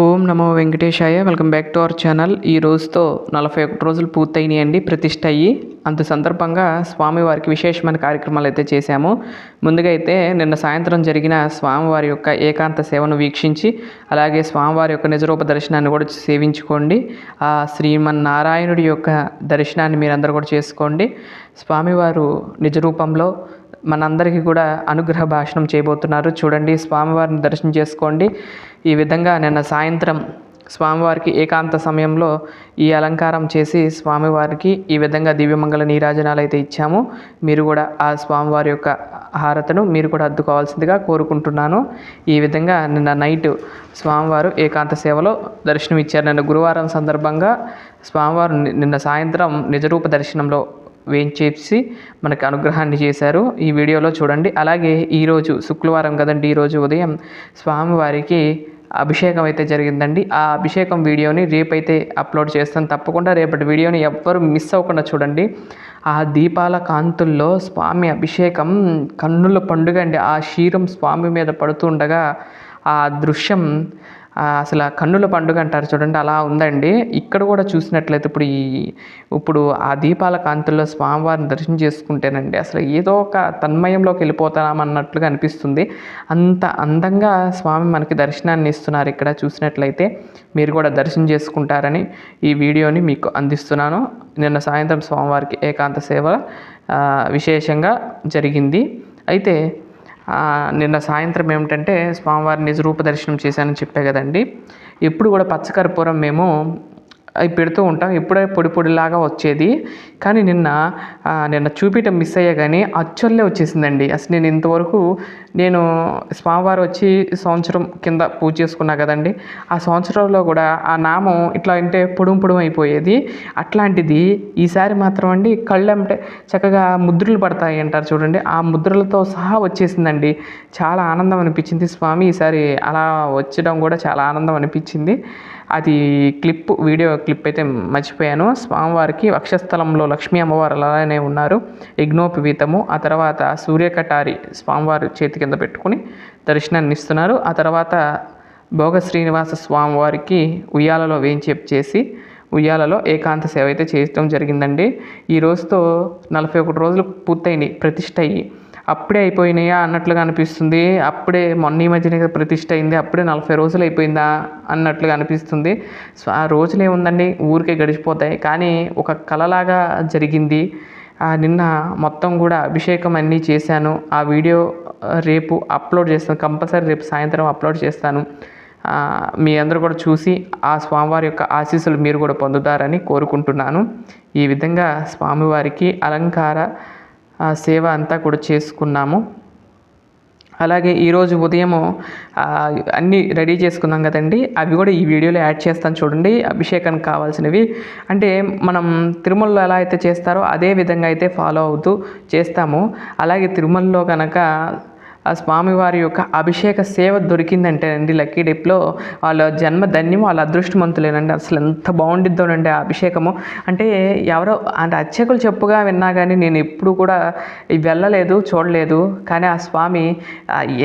Om Namo Venkatesaya. Welcome back to our channel. ఈ రోజుతో 41 రోజులు పూర్తయినాయండి ప్రతిష్ఠ అయ్యి. అందు సందర్భంగా స్వామివారికి విశేషమైన కార్యక్రమాలు అయితే చేశాము. ముందుగా అయితే నిన్న సాయంత్రం జరిగిన స్వామివారి యొక్క ఏకాంత సేవను వీక్షించి, అలాగే స్వామివారి యొక్క నిజరూప దర్శనాన్ని కూడా సేవించుకోండి. ఆ శ్రీమన్నారాయణుడి యొక్క దర్శనాన్ని మీరందరూ కూడా చేసుకోండి. స్వామివారు నిజరూపంలో మనందరికీ కూడా అనుగ్రహ భాషణం చేయబోతున్నారు. చూడండి, స్వామివారిని దర్శనం చేసుకోండి. ఈ విధంగా నిన్న సాయంత్రం స్వామివారికి ఏకాంత సమయంలో ఈ అలంకారం చేసి స్వామివారికి ఈ విధంగా దివ్యమంగళ నీరాజనాలు అయితే ఇచ్చాము. మీరు కూడా ఆ స్వామివారి యొక్క హారతను మీరు కూడా అద్దుకోవాల్సిందిగా కోరుకుంటున్నాను. ఈ విధంగా నిన్న నైట్ స్వామివారు ఏకాంత సేవలో దర్శనం ఇచ్చారు. నిన్న గురువారం సందర్భంగా స్వామివారు నిన్న సాయంత్రం నిజరూప దర్శనంలో వేయించేసి మనకి అనుగ్రహాన్ని చేశారు. ఈ వీడియోలో చూడండి. అలాగే ఈరోజు శుక్రవారం కదండి, ఈరోజు ఉదయం స్వామివారికి అభిషేకం అయితే జరిగిందండి. ఆ అభిషేకం వీడియోని రేపైతే అప్లోడ్ చేస్తాను. తప్పకుండా రేపటి వీడియోని ఎవ్వరు మిస్ అవ్వకుండా చూడండి. ఆ దీపాల కాంతుల్లో స్వామి అభిషేకం కన్నుల పండుగ అండి. ఆ క్షీరం స్వామి మీద పడుతుండగా ఆ దృశ్యం అసలు కన్నుల పండుగ అంటారు చూడండి, అలా ఉందండి. ఇక్కడ కూడా చూసినట్లయితే ఇప్పుడు ఆ దీపాల కాంతుల్లో స్వామివారిని దర్శనం చేసుకుంటేనండి అసలు ఏదో ఒక తన్మయంలోకి వెళ్ళిపోతామన్నట్లుగా అనిపిస్తుంది. అంత అందంగా స్వామి మనకి దర్శనాన్ని ఇస్తున్నారు. ఇక్కడ చూసినట్లయితే మీరు కూడా దర్శనం చేసుకుంటారని ఈ వీడియోని మీకు అందిస్తున్నాను. నిన్న సాయంత్రం స్వామివారికి ఏకాంత సేవ విశేషంగా జరిగింది. అయితే నిన్న సాయంత్రం ఏమిటంటే స్వామివారి నిజరూప దర్శనం చేశానని చెప్పే కదండి. ఎప్పుడు కూడా పచ్చకర్పూరం మేము అవి పెడుతూ ఉంటాం. ఇప్పుడే పొడి పొడిలాగా వచ్చేది, కానీ నిన్న చూపించడం మిస్ అయ్యా, కానీ అచ్చల్లే వచ్చేసిందండి. అసలు నేను ఇంతవరకు స్వామివారు వచ్చి సంవత్సరం కింద పూజ చేసుకున్నా కదండి. ఆ సంవత్సరంలో కూడా ఆ నామం ఇట్లా అంటే పొడుం అయిపోయేది. అట్లాంటిది ఈసారి మాత్రం అండి కళ్ళంటే చక్కగా ముద్రలు పడతాయి అంటారు చూడండి, ఆ ముద్రలతో సహా వచ్చేసిందండి. చాలా ఆనందం అనిపించింది. స్వామి ఈసారి అలా వచ్చడం కూడా చాలా ఆనందం అనిపించింది. అది వీడియో క్లిప్ అయితే మర్చిపోయాను. స్వామివారికి వక్షస్థలంలో లక్ష్మీ అమ్మవారు అలానే ఉన్నారు, యజ్ఞోపవీతము. ఆ తర్వాత సూర్యకటారి స్వామివారి చేతి కింద పెట్టుకుని దర్శనాన్ని ఇస్తున్నారు. ఆ తర్వాత భోగ శ్రీనివాస స్వామివారికి ఉయ్యాలలో చేసి ఉయ్యాలలో ఏకాంత సేవ అయితే చేయడం జరిగిందండి. ఈ రోజుతో 41 రోజులు పూర్తయినాయి ప్రతిష్ఠ అయ్యి. అప్పుడే అయిపోయినాయా అన్నట్లుగా అనిపిస్తుంది. అప్పుడే మొన్న ఈ మధ్యనే ప్రతిష్ఠ అయింది, అప్పుడే 40 రోజులు అయిపోయిందా అన్నట్లుగా అనిపిస్తుంది. సో ఆ రోజులే ఉందండి, ఊరికే గడిచిపోతాయి. కానీ ఒక కళలాగా జరిగింది. నిన్న మొత్తం కూడా అభిషేకం అన్నీ చేశాను. ఆ వీడియో రేపు అప్లోడ్ చేస్తాను, కంపల్సరీ రేపు సాయంత్రం అప్లోడ్ చేస్తాను. మీ అందరూ కూడా చూసి ఆ స్వామివారి యొక్క ఆశీస్సులు మీరు కూడా పొందుతారని కోరుకుంటున్నాను. ఈ విధంగా స్వామివారికి అలంకార సేవ అంతా కూడా చేసుకున్నాము. అలాగే ఈరోజు ఉదయము అన్నీ రెడీ చేసుకున్నాం కదండి, అవి కూడా ఈ వీడియోలో యాడ్ చేస్తాను చూడండి. అభిషేకానికి కావాల్సినవి అంటే మనం తిరుమలలో ఎలా అయితే చేస్తారో అదే విధంగా అయితే ఫాలో అవుతూ చేస్తాము. అలాగే తిరుమలలో కనుక ఆ స్వామివారి యొక్క అభిషేక సేవ దొరికిందంటే అండి, లక్కీ డిప్లో వాళ్ళ జన్మ ధన్యం, వాళ్ళ అదృష్టవంతులేనండి. అసలు ఎంత బాగుండిద్దోనండి ఆ అభిషేకము. అంటే ఎవరో అంటే అర్చకులు చెప్పుగా విన్నా కానీ నేను ఎప్పుడు కూడా వెళ్ళలేదు, చూడలేదు. కానీ ఆ స్వామి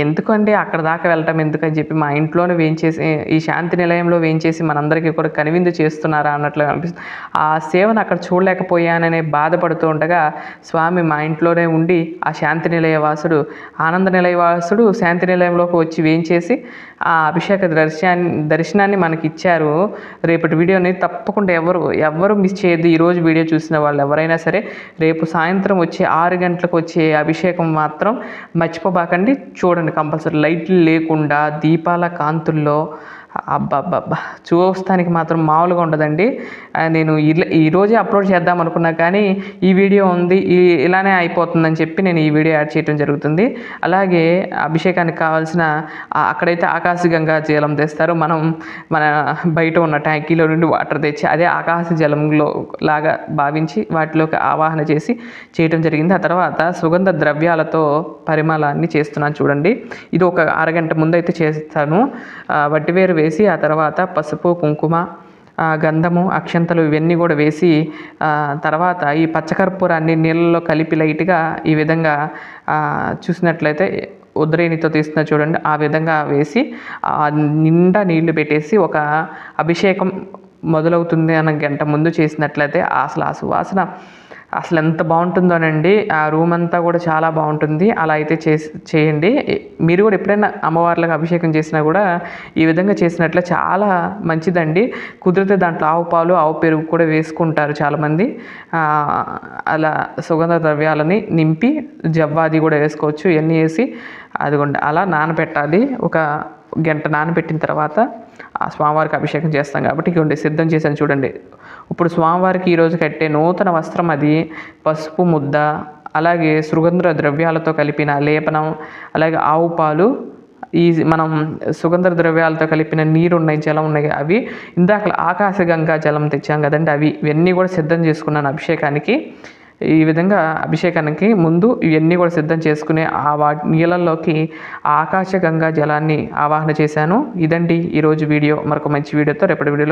ఎందుకండి అక్కడ దాకా వెళ్ళటం ఎందుకని చెప్పి మా ఇంట్లోనే వేయించేసి, ఈ శాంతి నిలయంలో వేయించేసి మనందరికీ కూడా కనువిందు చేస్తున్నారా అన్నట్లుగా అనిపిస్తుంది. ఆ సేవను అక్కడ చూడలేకపోయాననే బాధపడుతూ ఉండగా స్వామి మా ఇంట్లోనే ఉండి ఆ శాంతి నిలయ వాసుడు, ఆనంద నిలయవాసుడు శాంతి నిలయంలోకి వచ్చి వేయించేసి ఆ అభిషేక దర్శనాన్ని మనకి ఇచ్చారు. రేపటి వీడియోని తప్పకుండా ఎవరు మిస్ చేయొద్దు. ఈరోజు వీడియో చూసిన వాళ్ళు ఎవరైనా సరే రేపు సాయంత్రం వచ్చే 6 గంటలకు వచ్చే అభిషేకం మాత్రం మర్చిపోబాకండి. చూడండి కంపల్సరీ, లైట్లు లేకుండా దీపాల కాంతుల్లో అబ్బబ్బబ్బా చూస్తానికి మాత్రం మామూలుగా ఉండదండి. నేను ఈరోజే అప్లోడ్ చేద్దాం అనుకున్నా, కానీ ఈ వీడియో ఉంది ఇలానే అయిపోతుందని చెప్పి నేను ఈ వీడియో యాడ్ చేయడం జరుగుతుంది. అలాగే అభిషేకానికి కావాల్సిన అక్కడైతే ఆకాశగంగా జలం తెస్తారు. మన బయట ఉన్న ట్యాంకీలో నుండి వాటర్ తెచ్చి అదే ఆకాశ జలంలో లాగా భావించి వాటిలోకి ఆవాహన చేసి చేయడం జరిగింది. ఆ తర్వాత సుగంధ ద్రవ్యాలతో పరిమళాన్ని చేస్తున్నాను చూడండి. ఇది ఒక అరగంట ముందు అయితే చేస్తాను. వట్టివేరు వేసి ఆ తర్వాత పసుపు, కుంకుమ, గంధము, అక్షంతలు ఇవన్నీ కూడా వేసి తర్వాత ఈ పచ్చకర్పూరాన్ని నీళ్ళలో కలిపి లైట్గా ఈ విధంగా చూసినట్లయితే ఉద్రేణితో తీస్తున్నా చూడండి, ఆ విధంగా వేసి నిండా నీళ్లు పెట్టేసి ఒక అభిషేకం మొదలవుతుంది అన్న గంట ముందు చేసినట్లయితే అసలు ఆ సువాసన అసలు ఎంత బాగుంటుందోనండి. ఆ రూమ్ అంతా కూడా చాలా బాగుంటుంది. అలా అయితే చేయండి. మీరు కూడా ఎప్పుడైనా అమ్మవార్లకు అభిషేకం చేసినా కూడా ఈ విధంగా చేసినట్లే చాలా మంచిదండి. కుదిరితే దాంట్లో ఆవు పాలు, ఆవు పెరుగు కూడా వేసుకుంటారు చాలామంది. అలా సుగంధ ద్రవ్యాలని నింపి జవ్వాది కూడా వేసుకోవచ్చు. ఇవన్నీ వేసి అదిగోండి అలా నానబెట్టాలి. ఒక గంట నానబెట్టిన తర్వాత ఆ స్వామివారికి అభిషేకం చేస్తాం కాబట్టి ఇవ్వండి సిద్ధం చేశాను చూడండి. ఇప్పుడు స్వామివారికి ఈరోజు కట్టే నూతన వస్త్రం అది పసుపు ముద్ద, అలాగే సుగంధ ద్రవ్యాలతో కలిపిన లేపనం, అలాగే ఆవు పాలు, ఈ మనం సుగంధ ద్రవ్యాలతో కలిపిన నీరు ఉన్నాయి, జలం ఉన్నాయి, అవి ఇందాక ఆకాశగంగా జలం తెచ్చాం కదండి, ఇవన్నీ కూడా సిద్ధం చేసుకున్నాను అభిషేకానికి. ఈ విధంగా అభిషేకానికి ముందు ఇవన్నీ కూడా సిద్ధం చేసుకుని నీళ్ళల్లోకి ఆకాశగంగా జలాన్ని ఆవాహన చేశాను. ఇదండి ఈరోజు వీడియో. మరొక మంచి వీడియోతో రేపటి వీడియోలో